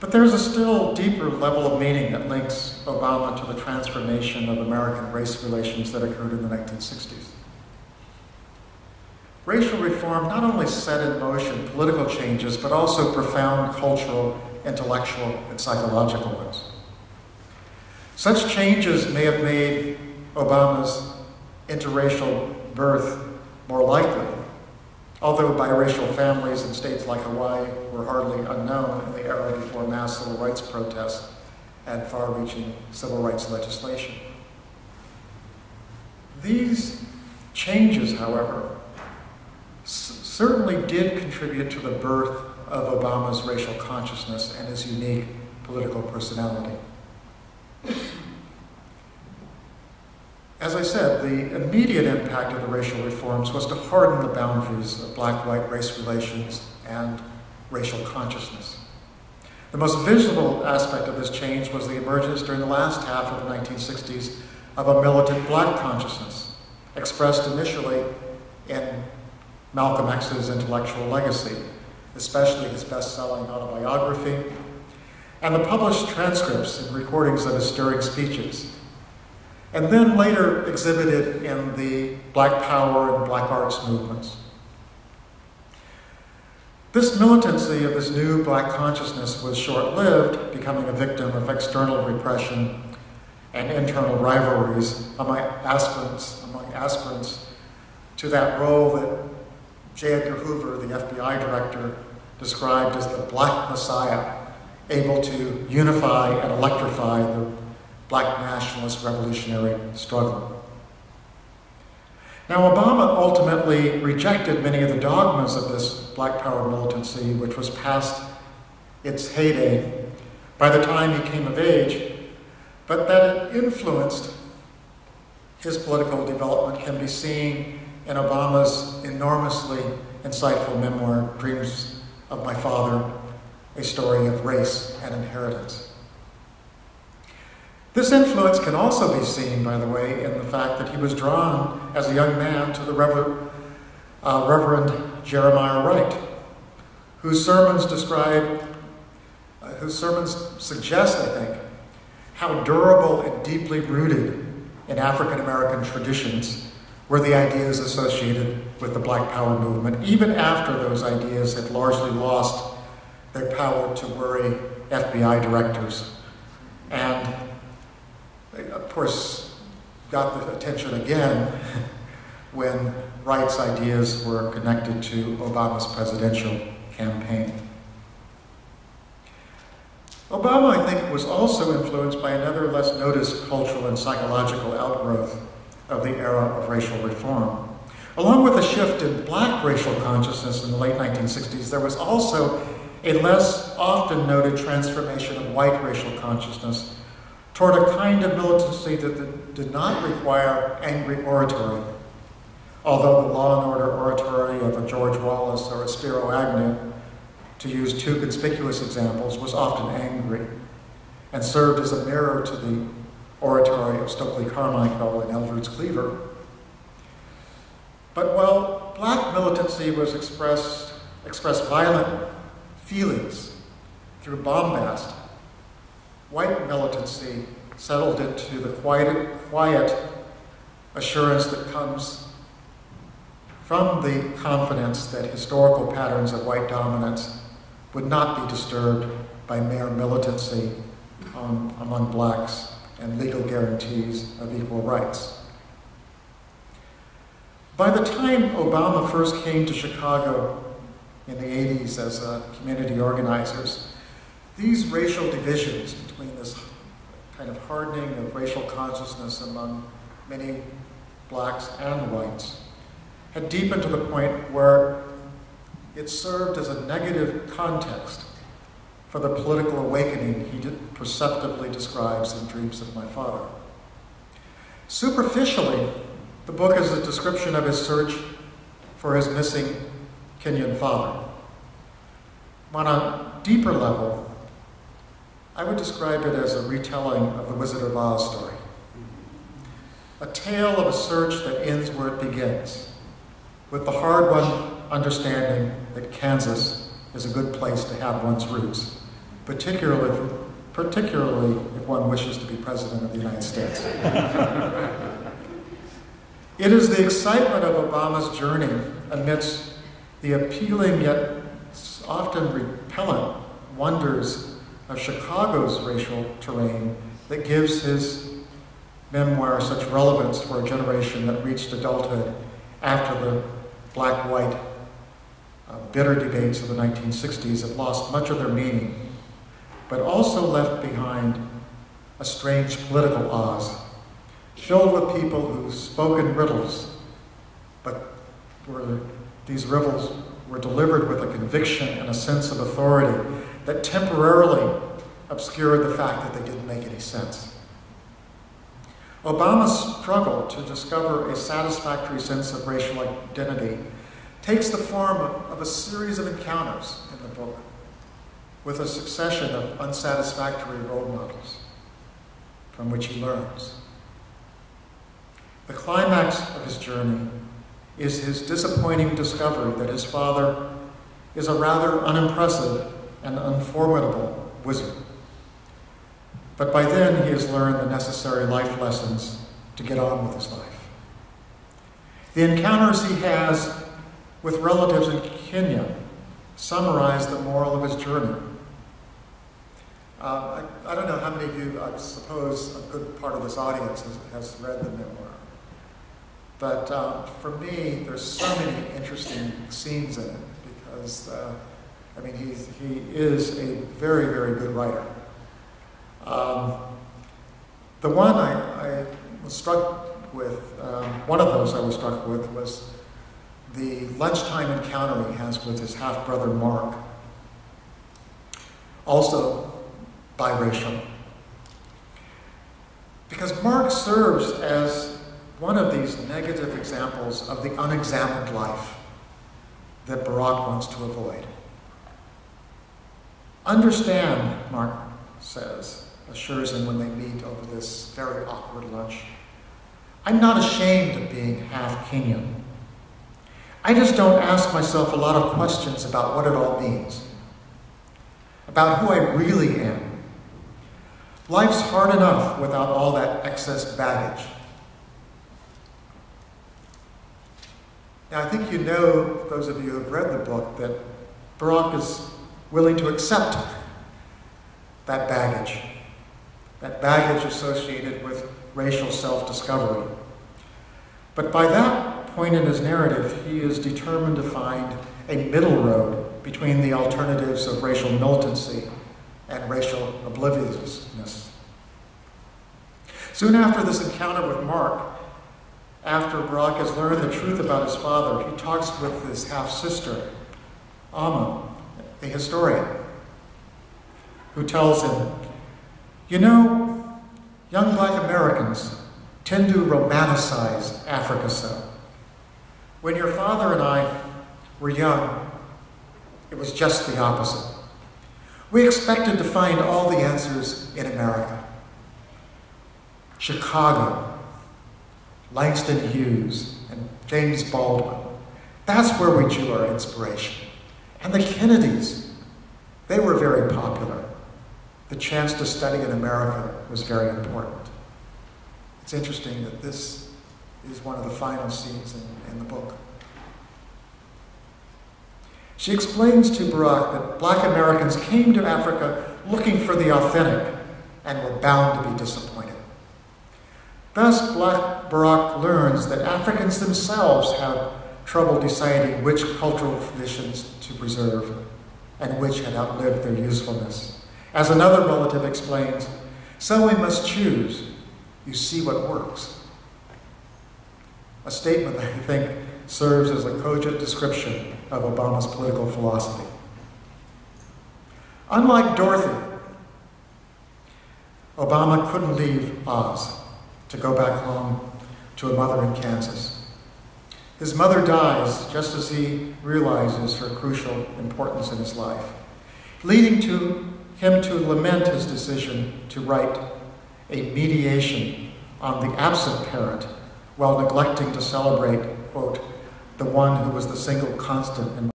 But there's a still deeper level of meaning that links Obama to the transformation of American race relations that occurred in the 1960s. Racial reform not only set in motion political changes, but also profound cultural, intellectual, and psychological ones. Such changes may have made Obama's interracial birth more likely, although biracial families in states like Hawaii were hardly unknown in the era before mass civil rights protests and far-reaching civil rights legislation. These changes, however, certainly did contribute to the birth of Obama's racial consciousness and his unique political personality. As I said, the immediate impact of the racial reforms was to harden the boundaries of black-white race relations and racial consciousness. The most visible aspect of this change was the emergence during the last half of the 1960s of a militant black consciousness, expressed initially in Malcolm X's intellectual legacy, especially his best-selling autobiography, and the published transcripts and recordings of his stirring speeches, and then later exhibited in the Black Power and Black Arts movements. This militancy of this new black consciousness was short-lived, becoming a victim of external repression and internal rivalries among aspirants to that role that J. Edgar Hoover, the FBI director, described as the Black Messiah, able to unify and electrify the Black nationalist revolutionary struggle. Now, Obama ultimately rejected many of the dogmas of this Black Power militancy, which was past its heyday by the time he came of age, but that it influenced his political development can be seen in Obama's enormously insightful memoir, Dreams of My Father, a story of race and inheritance. This influence can also be seen, by the way, in the fact that he was drawn as a young man to the Reverend Jeremiah Wright, whose sermons suggest, I think, how durable and deeply rooted in African American traditions were the ideas associated with the Black Power movement, even after those ideas had largely lost their power to worry FBI directors and, of course, got the attention again when Wright's ideas were connected to Obama's presidential campaign. Obama, I think, was also influenced by another less noticed cultural and psychological outgrowth of the era of racial reform. Along with a shift in black racial consciousness in the late 1960s, there was also a less often noted transformation of white racial consciousness toward a kind of militancy that did not require angry oratory, although the law and order oratory of a George Wallace or a Spiro Agnew, to use two conspicuous examples, was often angry and served as a mirror to the oratory of Stokely Carmichael and Eldridge Cleaver. But while black militancy was expressed violent feelings through bombast, white militancy settled into the quiet assurance that comes from the confidence that historical patterns of white dominance would not be disturbed by mere militancy among blacks and legal guarantees of equal rights. By the time Obama first came to Chicago in the 80s as community organizers, these racial divisions between this kind of hardening of racial consciousness among many blacks and whites had deepened to the point where it served as a negative context for the political awakening he perceptively describes in Dreams of My Father. Superficially, the book is a description of his search for his missing Kenyan father. On a deeper level, I would describe it as a retelling of the Wizard of Oz story. A tale of a search that ends where it begins, with the hard-won understanding that Kansas is a good place to have one's roots, particularly if one wishes to be President of the United States. It is the excitement of Obama's journey amidst the appealing yet often repellent wonders of Chicago's racial terrain that gives his memoir such relevance for a generation that reached adulthood after the black-white bitter debates of the 1960s have lost much of their meaning, but also left behind a strange political Oz, filled with people who spoke in riddles, but these riddles were delivered with a conviction and a sense of authority that temporarily obscured the fact that they didn't make any sense. Obama's struggle to discover a satisfactory sense of racial identity takes the form of a series of encounters in the book with a succession of unsatisfactory role models from which he learns. The climax of his journey is his disappointing discovery that his father is a rather unimpressive and unformidable wizard. But by then, he has learned the necessary life lessons to get on with his life. The encounters he has with relatives in Kenya summarize the moral of his journey. I don't know how many of you, I suppose a good part of this audience has read the memoir. But for me, there's so many interesting scenes in it because, I mean, he is a very, very good writer. The one I was struck with, one of those I was struck with was the lunchtime encounter he has with his half-brother Mark, also biracial. Because Mark serves as one of these negative examples of the unexamined life that Barack wants to avoid. Understand, Mark says, assures him when they meet over this very awkward lunch, I'm not ashamed of being half Kenyan. I just don't ask myself a lot of questions about what it all means, about who I really am. Life's hard enough without all that excess baggage. Now, I think you know, those of you who have read the book, that Barack is willing to accept that baggage associated with racial self-discovery. But by that point in his narrative, he is determined to find a middle road between the alternatives of racial militancy and racial obliviousness. Soon after this encounter with Mark, after Barack has learned the truth about his father, he talks with his half-sister, Amma, a historian, who tells him, you know, young black Americans tend to romanticize Africa so. When your father and I were young, it was just the opposite. We expected to find all the answers in America. Chicago, Langston Hughes, and James Baldwin. That's where we drew our inspiration. And the Kennedys, they were very popular. The chance to study in America was very important. It's interesting that this is one of the final scenes in the book. She explains to Barack that black Americans came to Africa looking for the authentic and were bound to be disappointed. Thus, Barack learns that Africans themselves have trouble deciding which cultural traditions to preserve and which had outlived their usefulness. As another relative explains, so we must choose. You see what works. A statement that I think serves as a cogent description of Obama's political philosophy. Unlike Dorothy, Obama couldn't leave Oz to go back home to a mother in Kansas. His mother dies just as he realizes her crucial importance in his life, leading him to lament his decision to write a mediation on the absent parent while neglecting to celebrate, quote, the one who was the single constant in